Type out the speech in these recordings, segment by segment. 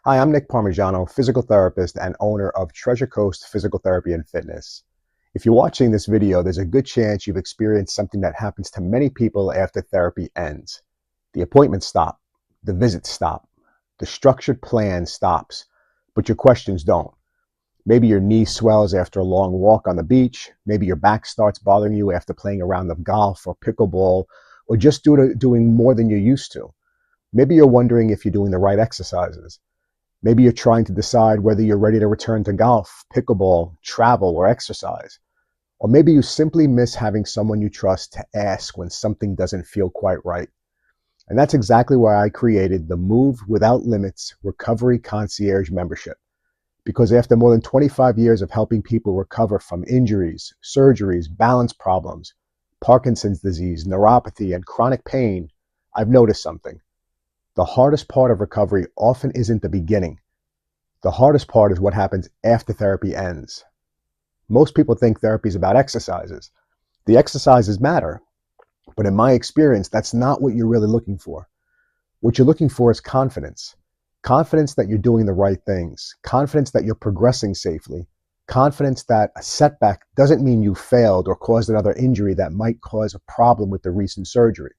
Hi, I'm Nick Parmigiano, physical therapist and owner of Treasure Coast Physical Therapy and Fitness. If you're watching this video, there's a good chance you've experienced something that happens to many people after therapy ends. The appointments stop, the visits stop, the structured plan stops, but your questions don't. Maybe your knee swells after a long walk on the beach, maybe your back starts bothering you after playing a round of golf or pickleball, or just due to doing more than you're used to. Maybe you're wondering if you're doing the right exercises. Maybe you're trying to decide whether you're ready to return to golf, pickleball, travel, or exercise. Or maybe you simply miss having someone you trust to ask when something doesn't feel quite right. And that's exactly why I created the Move Without Limits Recovery Concierge membership. Because after more than 25 years of helping people recover from injuries, surgeries, balance problems, Parkinson's disease, neuropathy, and chronic pain, I've noticed something. The hardest part of recovery often isn't the beginning. The hardest part is what happens after therapy ends. Most people think therapy is about exercises. The exercises matter, but in my experience, that's not what you're really looking for. What you're looking for is confidence. Confidence that you're doing the right things. Confidence that you're progressing safely. Confidence that a setback doesn't mean you failed or caused another injury that might cause a problem with the recent surgery.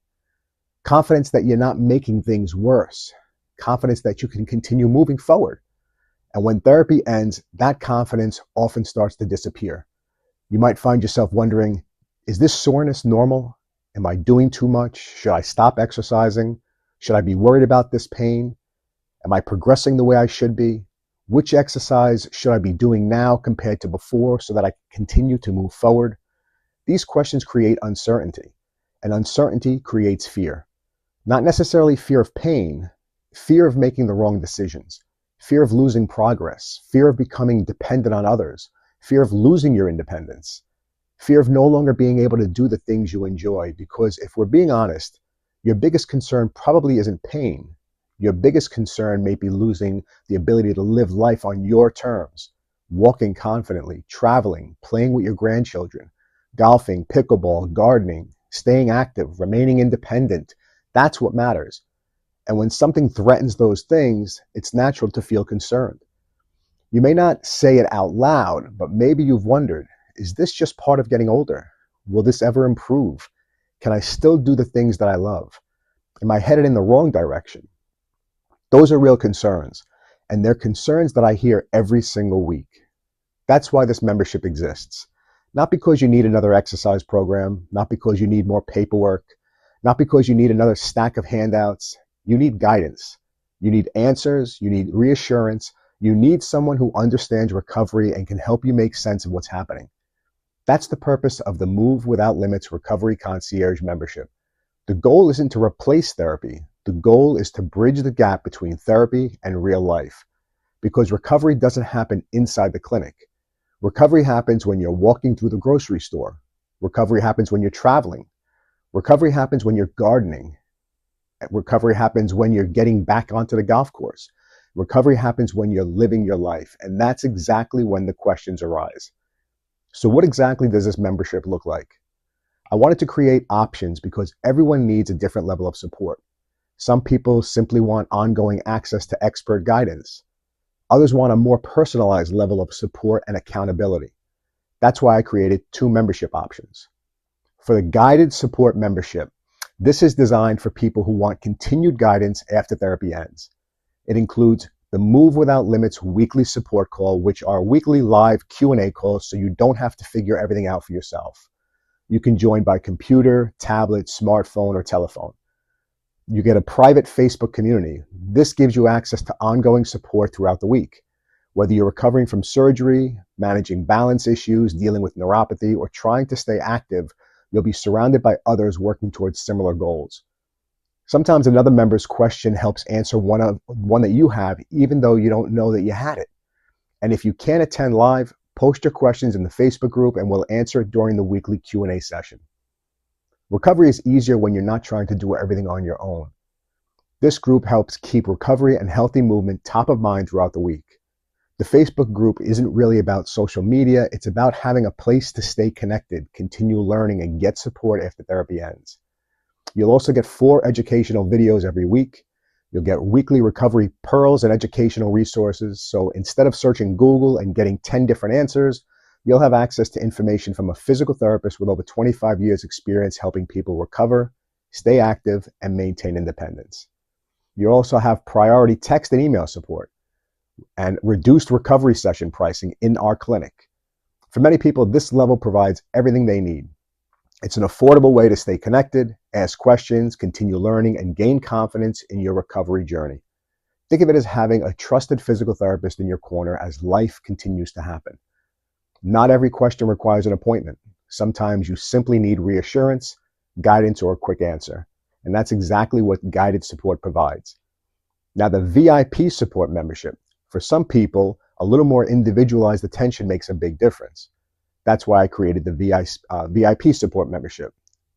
Confidence that you're not making things worse. Confidence that you can continue moving forward. And when therapy ends, that confidence often starts to disappear. You might find yourself wondering, is this soreness normal? Am I doing too much? Should I stop exercising? Should I be worried about this pain? Am I progressing the way I should be? Which exercise should I be doing now compared to before so that I can continue to move forward? These questions create uncertainty, and uncertainty creates fear. Not necessarily fear of pain, fear of making the wrong decisions, fear of losing progress, fear of becoming dependent on others, fear of losing your independence, fear of no longer being able to do the things you enjoy. Because if we're being honest, your biggest concern probably isn't pain. Your biggest concern may be losing the ability to live life on your terms, walking confidently, traveling, playing with your grandchildren, golfing, pickleball, gardening, staying active, remaining independent. That's what matters. And when something threatens those things, it's natural to feel concerned. You may not say it out loud, but maybe you've wondered, is this just part of getting older? Will this ever improve? Can I still do the things that I love? Am I headed in the wrong direction? Those are real concerns, and they're concerns that I hear every single week. That's why this membership exists. Not because you need another exercise program, not because you need more paperwork, not because you need another stack of handouts. You need guidance. You need answers. You need reassurance. You need someone who understands recovery and can help you make sense of what's happening. That's the purpose of the Move Without Limits Recovery Concierge membership. The goal isn't to replace therapy. The goal is to bridge the gap between therapy and real life. Because recovery doesn't happen inside the clinic. Recovery happens when you're walking through the grocery store. Recovery happens when you're traveling. Recovery happens when you're gardening. Recovery happens when you're getting back onto the golf course. Recovery happens when you're living your life. And that's exactly when the questions arise. So what exactly does this membership look like? I wanted to create options because everyone needs a different level of support. Some people simply want ongoing access to expert guidance. Others want a more personalized level of support and accountability. That's why I created two membership options. For the guided support membership, this is designed for people who want continued guidance after therapy ends. It includes the Move Without Limits weekly support call, which are weekly live Q&A calls so you don't have to figure everything out for yourself. You can join by computer, tablet, smartphone, or telephone. You get a private Facebook community. This gives you access to ongoing support throughout the week. Whether you're recovering from surgery, managing balance issues, dealing with neuropathy, or trying to stay active, you'll be surrounded by others working towards similar goals. Sometimes another member's question helps answer one that you have, even though you don't know that you had it. And if you can't attend live, post your questions in the Facebook group and we'll answer it during the weekly Q&A session. Recovery is easier when you're not trying to do everything on your own. This group helps keep recovery and healthy movement top of mind throughout the week. The Facebook group isn't really about social media. It's about having a place to stay connected, continue learning, and get support after therapy ends. You'll also get 4 educational videos every week. You'll get weekly recovery pearls and educational resources. So instead of searching Google and getting 10 different answers, you'll have access to information from a physical therapist with over 25 years experience helping people recover, stay active, and maintain independence. You'll also have priority text and email support and reduced recovery session pricing in our clinic. For many people, this level provides everything they need. It's an affordable way to stay connected, ask questions, continue learning, and gain confidence in your recovery journey. Think of it as having a trusted physical therapist in your corner as life continues to happen. Not every question requires an appointment. Sometimes you simply need reassurance, guidance, or a quick answer. And that's exactly what guided support provides. Now, the VIP support membership. For some people, a little more individualized attention makes a big difference. That's why I created the VIP support membership.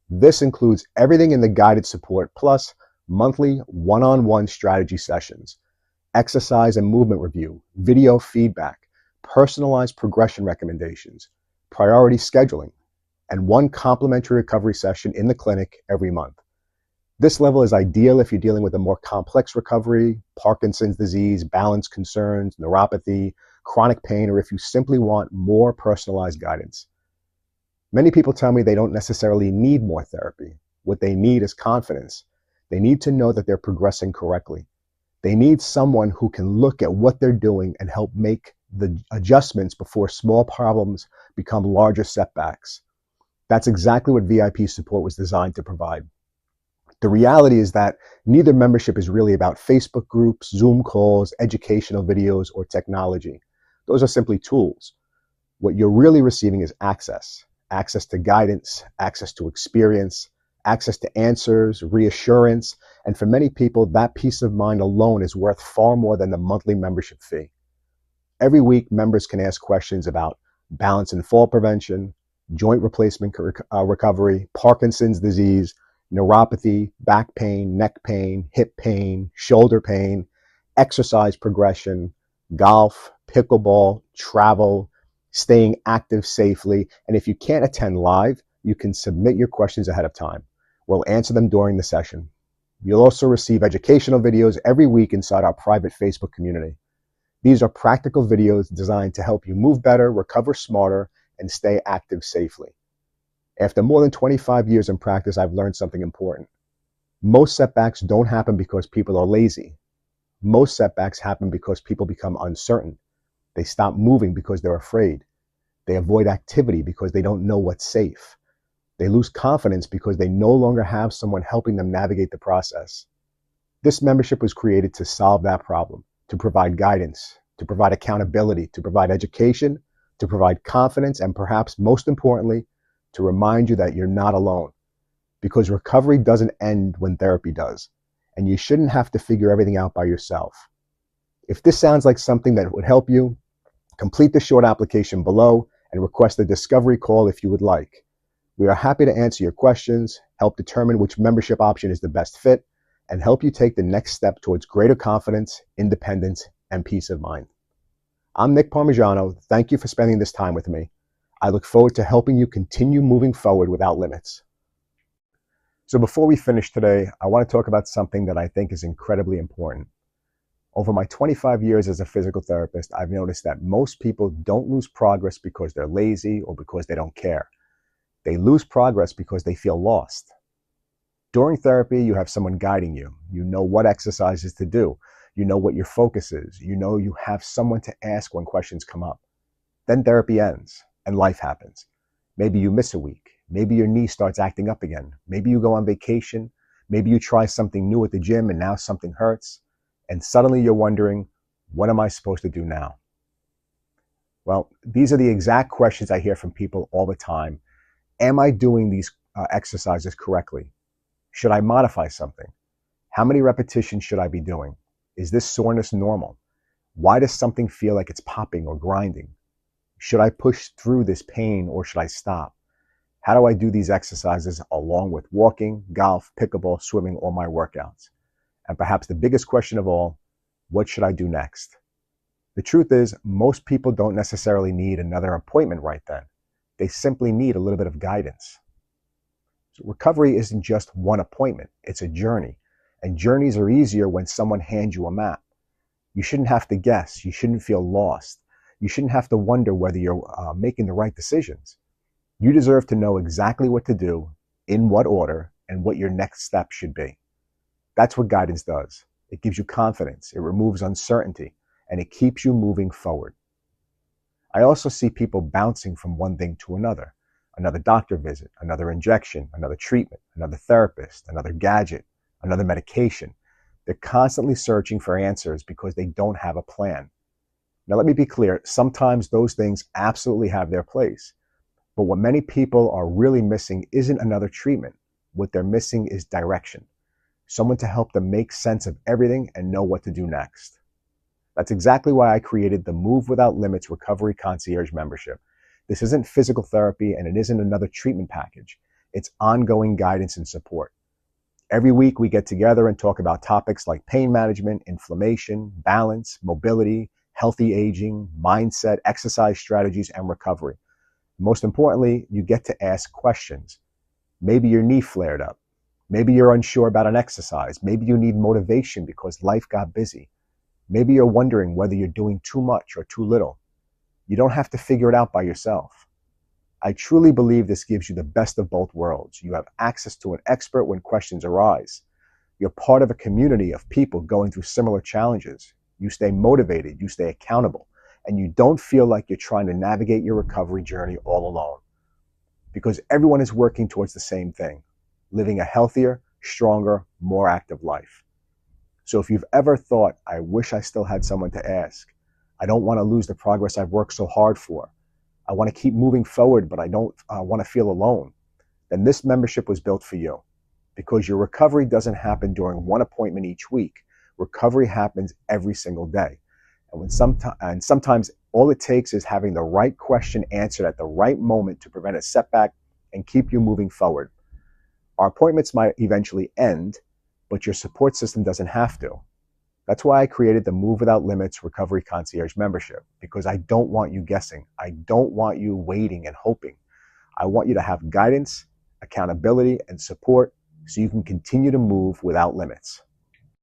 This includes everything in the guided support plus monthly one-on-one strategy sessions, exercise and movement review, video feedback, personalized progression recommendations, priority scheduling, and one complimentary recovery session in the clinic every month. This level is ideal if you're dealing with a more complex recovery, Parkinson's disease, balance concerns, neuropathy, chronic pain, or if you simply want more personalized guidance. Many people tell me they don't necessarily need more therapy. What they need is confidence. They need to know that they're progressing correctly. They need someone who can look at what they're doing and help make the adjustments before small problems become larger setbacks. That's exactly what VIP support was designed to provide. The reality is that neither membership is really about Facebook groups, Zoom calls, educational videos, or technology. Those are simply tools. What you're really receiving is access to guidance, access to experience, access to answers, reassurance, and for many people, that peace of mind alone is worth far more than the monthly membership fee. Every week, members can ask questions about balance and fall prevention, joint replacement recovery, Parkinson's disease, neuropathy, back pain, neck pain, hip pain, shoulder pain, exercise progression, golf, pickleball, travel, staying active safely. And if you can't attend live, you can submit your questions ahead of time. We'll answer them during the session. You'll also receive educational videos every week inside our private Facebook community. These are practical videos designed to help you move better, recover smarter, and stay active safely. After more than 25 years in practice, I've learned something important. Most setbacks don't happen because people are lazy. Most setbacks happen because people become uncertain. They stop moving because they're afraid. They avoid activity because they don't know what's safe. They lose confidence because they no longer have someone helping them navigate the process. This membership was created to solve that problem, to provide guidance, to provide accountability, to provide education, to provide confidence, and perhaps most importantly, to remind you that you're not alone. Because recovery doesn't end when therapy does, and you shouldn't have to figure everything out by yourself. If this sounds like something that would help you, complete the short application below and request a discovery call if you would like. We are happy to answer your questions, help determine which membership option is the best fit, and help you take the next step towards greater confidence, independence, and peace of mind. I'm Nick Parmigiano. Thank you for spending this time with me. I look forward to helping you continue moving forward without limits. So before we finish today, I want to talk about something that I think is incredibly important. Over my 25 years as a physical therapist, I've noticed that most people don't lose progress because they're lazy or because they don't care. They lose progress because they feel lost. During therapy, you have someone guiding you. You know what exercises to do. You know what your focus is. You know you have someone to ask when questions come up. Then therapy ends and life happens. Maybe you miss a week. Maybe your knee starts acting up again. Maybe you go on vacation. Maybe you try something new at the gym and now something hurts. And suddenly you're wondering, what am I supposed to do now? Well, these are the exact questions I hear from people all the time. Am I doing these exercises correctly? Should I modify something? How many repetitions should I be doing? Is this soreness normal? Why does something feel like it's popping or grinding? Should I push through this pain or should I stop? How do I do these exercises along with walking, golf, pickleball, swimming, or my workouts? And perhaps the biggest question of all, what should I do next? The truth is, most people don't necessarily need another appointment right then. They simply need a little bit of guidance. So recovery isn't just one appointment, it's a journey. And journeys are easier when someone hands you a map. You shouldn't have to guess. You shouldn't feel lost. You shouldn't have to wonder whether you're making the right decisions. You deserve to know exactly what to do, in what order, and what your next step should be. That's what guidance does. It gives you confidence, it removes uncertainty, and it keeps you moving forward. I also see people bouncing from one thing to another. Another doctor visit, another injection, another treatment, another therapist, another gadget, another medication. They're constantly searching for answers because they don't have a plan. Now, let me be clear. Sometimes those things absolutely have their place. But what many people are really missing isn't another treatment. What they're missing is direction. Someone to help them make sense of everything and know what to do next. That's exactly why I created the Move Without Limits Recovery Concierge membership. This isn't physical therapy and it isn't another treatment package. It's ongoing guidance and support. Every week we get together and talk about topics like pain management, inflammation, balance, mobility, healthy aging, mindset, exercise strategies, and recovery. Most importantly, you get to ask questions. Maybe your knee flared up. Maybe you're unsure about an exercise. Maybe you need motivation because life got busy. Maybe you're wondering whether you're doing too much or too little. You don't have to figure it out by yourself. I truly believe this gives you the best of both worlds. You have access to an expert when questions arise. You're part of a community of people going through similar challenges. You stay motivated, you stay accountable, and you don't feel like you're trying to navigate your recovery journey all alone. Because everyone is working towards the same thing, living a healthier, stronger, more active life. So if you've ever thought, I wish I still had someone to ask, I don't want to lose the progress I've worked so hard for, I want to keep moving forward, but I don't want to feel alone, then this membership was built for you. Because your recovery doesn't happen during one appointment each week. Recovery happens every single day. And sometimes all it takes is having the right question answered at the right moment to prevent a setback and keep you moving forward. Our appointments might eventually end, but your support system doesn't have to. That's why I created the Move Without Limits Recovery Concierge membership, because I don't want you guessing. I don't want you waiting and hoping. I want you to have guidance, accountability, and support so you can continue to move without limits.